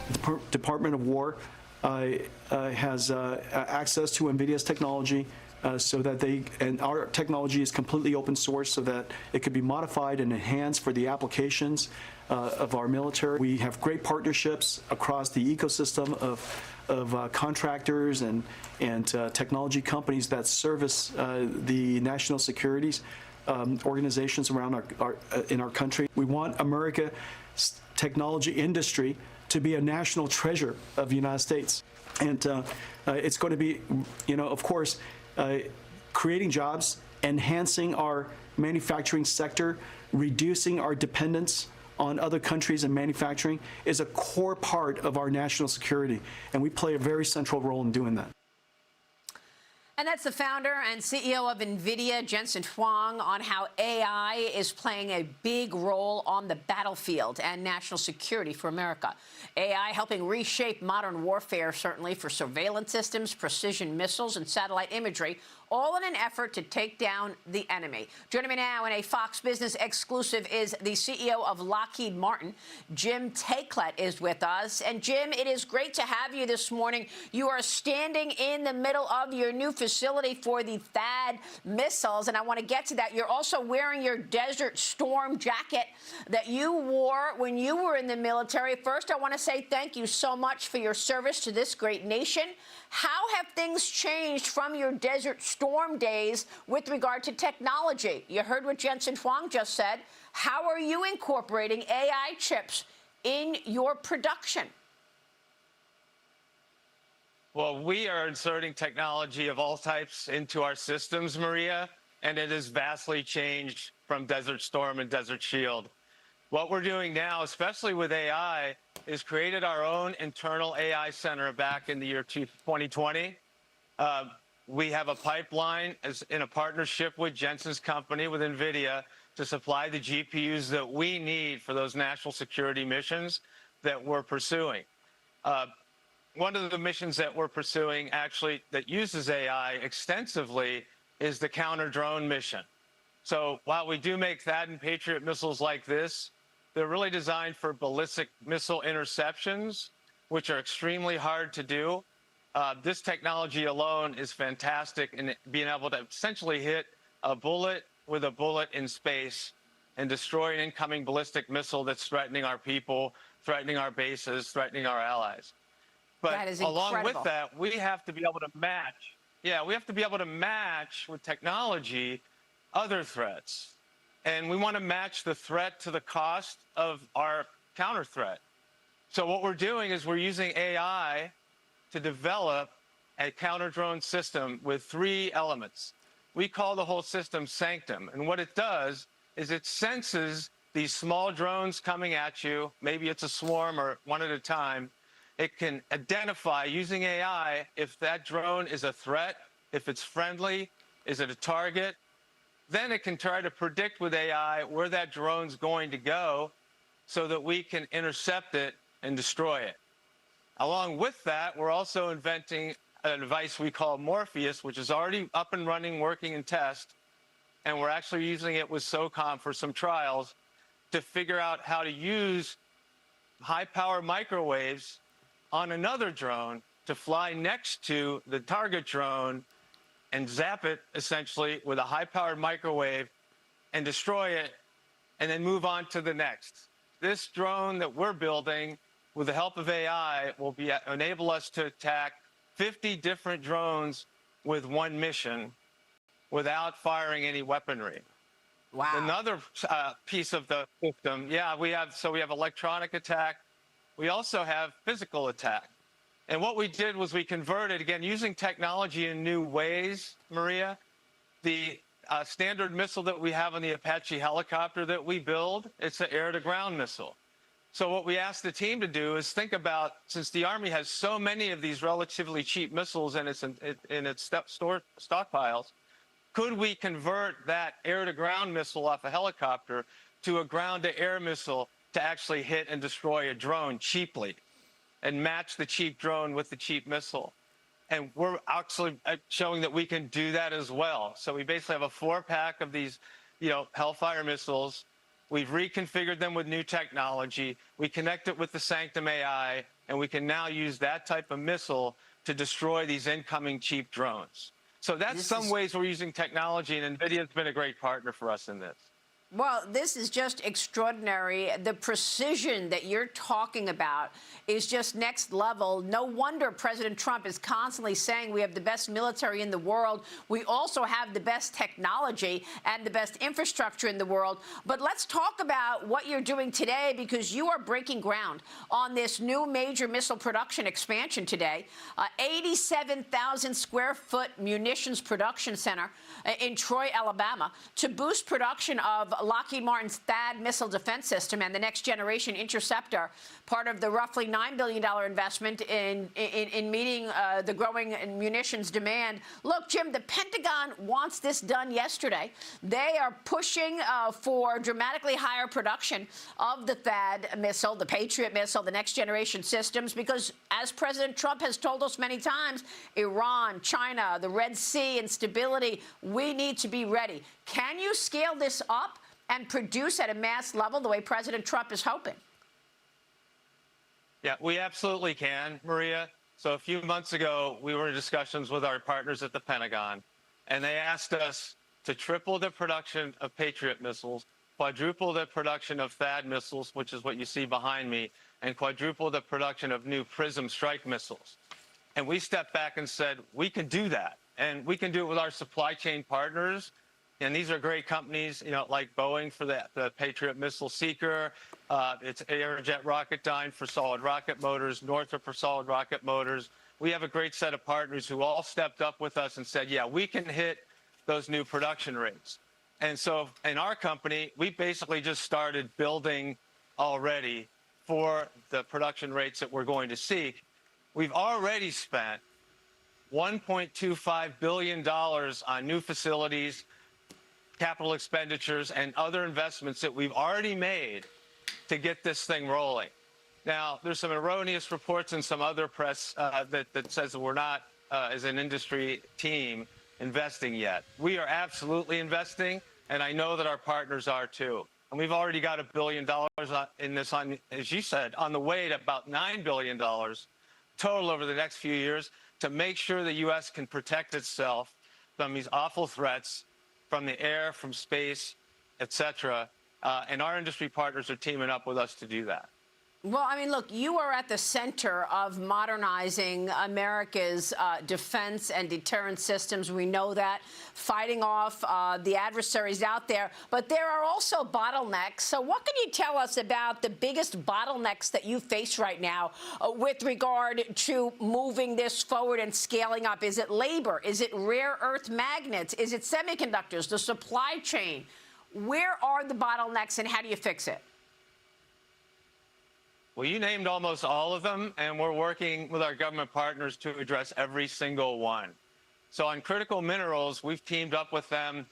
The Department of War has access to Nvidia's technology so that our technology is completely open source so that it could be modified and enhanced for the applications of our military. We have great partnerships across the ecosystem of contractors and technology companies that service the national securities organizations around in our country. We want America's technology industry to be a national treasure of the United States. And it's going to be, of course, creating jobs, enhancing our manufacturing sector, reducing our dependence on other countries and manufacturing is a core part of our national security. And we play a very central role in doing that. And that's the founder and CEO of Nvidia, Jensen Huang, on how AI is playing a big role on the battlefield and national security for America. AI helping reshape modern warfare, certainly for surveillance systems, precision missiles, and satellite imagery, all in an effort to take down the enemy. Joining me now in a Fox Business exclusive is the CEO of Lockheed Martin, Jim Taiclet, is with us. And Jim, it is great to have you this morning. You are standing in the middle of your new facility for the THAAD missiles, and I want to get to that. You're also wearing your Desert Storm jacket that you wore when you were in the military. First, I want to say thank you so much for your service to this great nation. How have things changed from your Desert Storm days with regard to technology? You heard what Jensen Huang just said. How are you incorporating AI chips in your production? Well, we are inserting technology of all types into our systems, Maria, and it has vastly changed from Desert Storm and Desert Shield. What we're doing now, especially with AI, is created our own internal AI center back in the year 2020. We have a pipeline in a partnership with Jensen's company, with Nvidia, to supply the GPUs that we need for those national security missions that we're pursuing. One of the missions that we're pursuing, actually, that uses AI extensively is the counter-drone mission. So while we do make THAAD and Patriot missiles like this, they're really designed for ballistic missile interceptions, which are extremely hard to do. This technology alone is fantastic in being able to essentially hit a bullet with a bullet in space and destroy an incoming ballistic missile that's threatening our people, threatening our bases, threatening our allies. But along with that, we have to be able to match. Yeah, we have to be able to match with technology other threats. And we want to match the threat to the cost of our counter threat. So what we're doing is we're using AI to develop a counter-drone system with 3 elements. We call the whole system Sanctum. And what it does is it senses these small drones coming at you. Maybe it's a swarm or one at a time. It can identify, using AI, if that drone is a threat, if it's friendly, is it a target. Then it can try to predict with AI where that drone's going to go so that we can intercept it and destroy it. Along with that, we're also inventing a device we call Morpheus, which is already up and running, working in test. And we're actually using it with SOCOM for some trials to figure out how to use high-power microwaves on another drone to fly next to the target drone and zap it, essentially, with a high-powered microwave and destroy it, and then move on to the next. This drone that we're building, with the help of AI, will enable us to attack 50 different drones with one mission without firing any weaponry. Wow. Another piece of the system, we have electronic attack. We also have physical attack. And what we did was we converted, again, using technology in new ways, Maria, the standard missile that we have on the Apache helicopter that we build, it's an air-to-ground missile. So what we asked the team to do is think about, since the Army has so many of these relatively cheap missiles in its stockpiles, could we convert that air-to-ground missile off a helicopter to a ground-to-air missile to actually hit and destroy a drone cheaply and match the cheap drone with the cheap missile? And we're actually showing that we can do that as well. So we basically have a 4-pack of these, Hellfire missiles. We've reconfigured them with new technology. We connect it with the Sanctum AI, and we can now use that type of missile to destroy these incoming cheap drones. So that's some ways we're using technology, and NVIDIA's been a great partner for us in this. Well, this is just extraordinary. The precision that you're talking about is just next level. No wonder President Trump is constantly saying we have the best military in the world. We also have the best technology and the best infrastructure in the world. But let's talk about what you're doing today, because you are breaking ground on this new major missile production expansion today. 87,000 square foot munitions production center in Troy, Alabama, to boost production of Lockheed Martin's THAAD missile defense system and the next generation interceptor, part of the roughly $9 billion investment in meeting the growing munitions demand. Look, Jim, the Pentagon wants this done yesterday. They are pushing for dramatically higher production of the THAAD missile, the Patriot missile, the next generation systems, because as President Trump has told us many times, Iran, China, the Red Sea instability, we need to be ready. Can you scale this up and produce at a mass level the way President Trump is hoping? Yeah, we absolutely can, Maria. So a few months ago, we were in discussions with our partners at the Pentagon, and they asked us to triple the production of Patriot missiles, quadruple the production of THAAD missiles, which is what you see behind me, and quadruple the production of new PrSM strike missiles. And we stepped back and said, we can do that. And we can do it with our supply chain partners. And these are great companies, like Boeing for the Patriot missile seeker. It's Aerojet Rocketdyne for solid rocket motors, Northrop for solid rocket motors. We have a great set of partners who all stepped up with us and said, yeah, we can hit those new production rates. And so in our company, we basically just started building already for the production rates that we're going to seek. We've already spent $1.25 billion on new facilities, capital expenditures, and other investments that we've already made to get this thing rolling. Now, there's some erroneous reports and some other press that says that we're not, as an industry team, investing yet. We are absolutely investing, and I know that our partners are too. And we've already got $1 billion in this, as you said, on the way to about $9 billion total over the next few years to make sure the U.S. can protect itself from these awful threats from the air, from space, et cetera. And our industry partners are teaming up with us to do that. Well, I mean, look, you are at the center of modernizing America's defense and deterrence systems. We know that, fighting off the adversaries out there. But there are also bottlenecks. So what can you tell us about the biggest bottlenecks that you face right now with regard to moving this forward and scaling up? Is it labor? Is it rare earth magnets? Is it semiconductors, the supply chain? Where are the bottlenecks and how do you fix it? Well, you named almost all of them, and we're working with our government partners to address every single one. So on critical minerals, we've teamed up with them.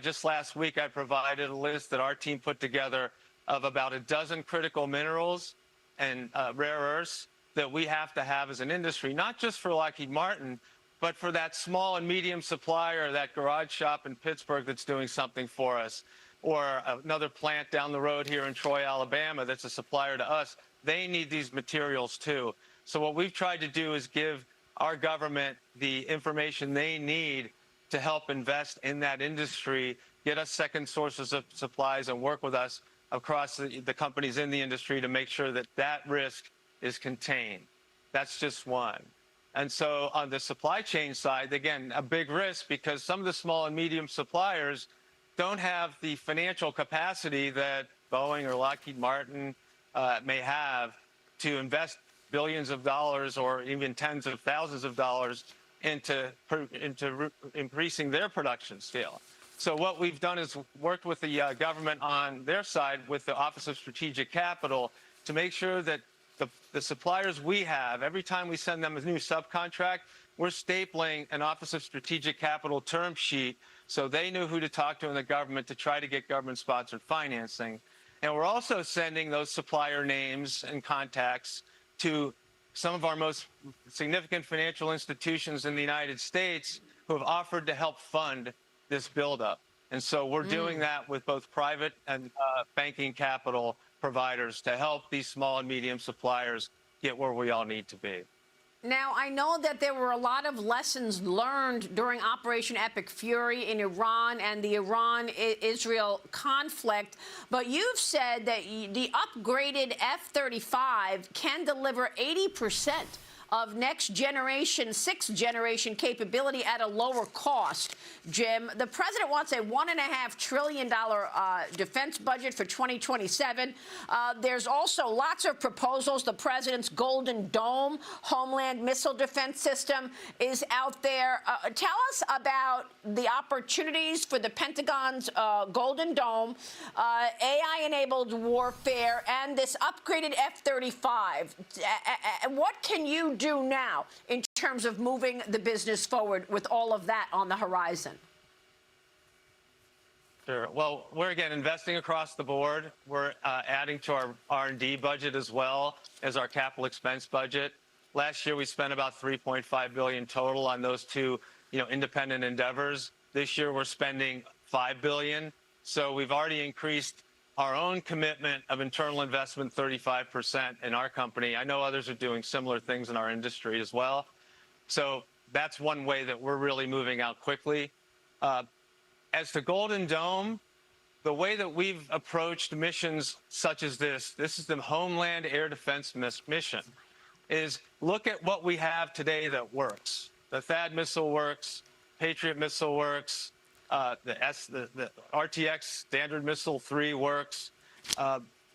Just last week, I provided a list that our team put together of about a dozen critical minerals and rare earths that we have to have as an industry, not just for Lockheed Martin, but for that small and medium supplier, that garage shop in Pittsburgh that's doing something for us, or another plant down the road here in Troy, Alabama, that's a supplier to us. They need these materials too. So what we've tried to do is give our government the information they need to help invest in that industry, get us second sources of supplies, and work with us across the companies in the industry to make sure that that risk is contained. That's just one. And so on the supply chain side, again, a big risk because some of the small and medium suppliers don't have the financial capacity that Boeing or Lockheed Martin may have to invest billions of dollars or even tens of thousands of dollars into increasing their production scale. So what we've done is worked with the government on their side with the Office of Strategic Capital to make sure that the suppliers we have, every time we send them a new subcontract, we're stapling an Office of Strategic Capital term sheet so they knew who to talk to in the government to try to get government-sponsored financing. And we're also sending those supplier names and contacts to some of our most significant financial institutions in the United States who have offered to help fund this buildup. And so we're doing that with both private and banking capital providers to help these small and medium suppliers get where we all need to be. Now, I know that there were a lot of lessons learned during Operation Epic Fury in Iran and the Iran-Israel conflict, but you've said that the upgraded F-35 can deliver 80% of next-generation, sixth-generation capability at a lower cost. Jim, the president wants a $1.5 trillion defense budget for 2027. There's also lots of proposals. The president's Golden Dome Homeland Missile Defense System is out there. Tell us about the opportunities for the Pentagon's Golden Dome, AI-enabled warfare, and this upgraded F-35. What can you do now in terms of moving the business forward with all of that on the horizon? Sure. Well, we're, again, investing across the board. We're adding to our R&D budget as well as our capital expense budget. Last year, we spent about $3.5 billion total on those two, independent endeavors. This year, we're spending $5 billion. So we've already increased our own commitment of internal investment 35% in our company. I know others are doing similar things in our industry as well. So that's one way that we're really moving out quickly. As to Golden Dome, the way that we've approached missions such as this is the Homeland Air Defense mission, is look at what we have today that works. The THAAD missile works, Patriot missile works, the RTX Standard Missile 3 works.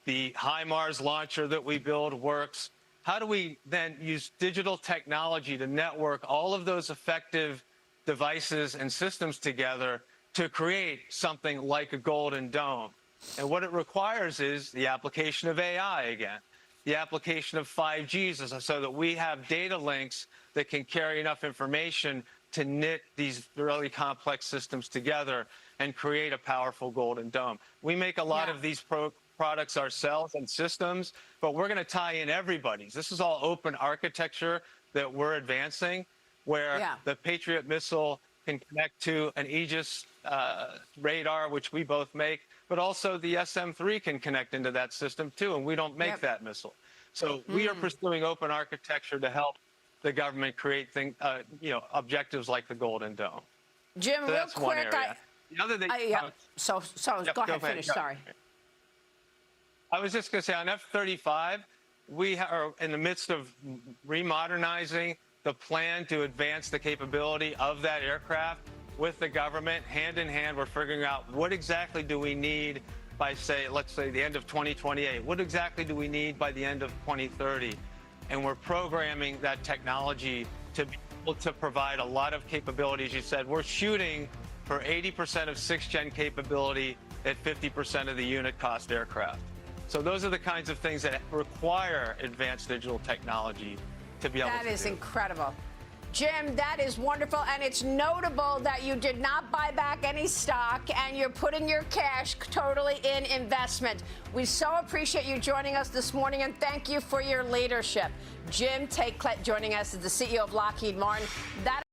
The HIMARS launcher that we build works. How do we then use digital technology to network all of those effective devices and systems together to create something like a Golden Dome? And what it requires is the application of AI again, the application of 5G so that we have data links that can carry enough information to knit these really complex systems together and create a powerful Golden Dome. We make a lot of these products ourselves and systems, but we're going to tie in everybody's. This is all open architecture that we're advancing, where the Patriot missile can connect to an Aegis radar, which we both make, but also the SM-3 can connect into that system too, and we don't make that missile. So we are pursuing open architecture to help the government create objectives like the Golden Dome. Jim, so real quick, go ahead, finish, sorry. I was just going to say, on F-35, we are in the midst of remodernizing the plan to advance the capability of that aircraft with the government. Hand in hand, we're figuring out what exactly do we need by, let's say, the end of 2028. What exactly do we need by the end of 2030? And we're programming that technology to be able to provide a lot of capabilities. You said we're shooting for 80% of sixth-gen capability at 50% of the unit cost aircraft. So those are the kinds of things that require advanced digital technology to be able to do. That is incredible. Jim, that is wonderful, and it's notable that you did not buy back any stock, and you're putting your cash totally in investment. We so appreciate you joining us this morning, and thank you for your leadership. Jim Taiclet joining us as the CEO of Lockheed Martin. That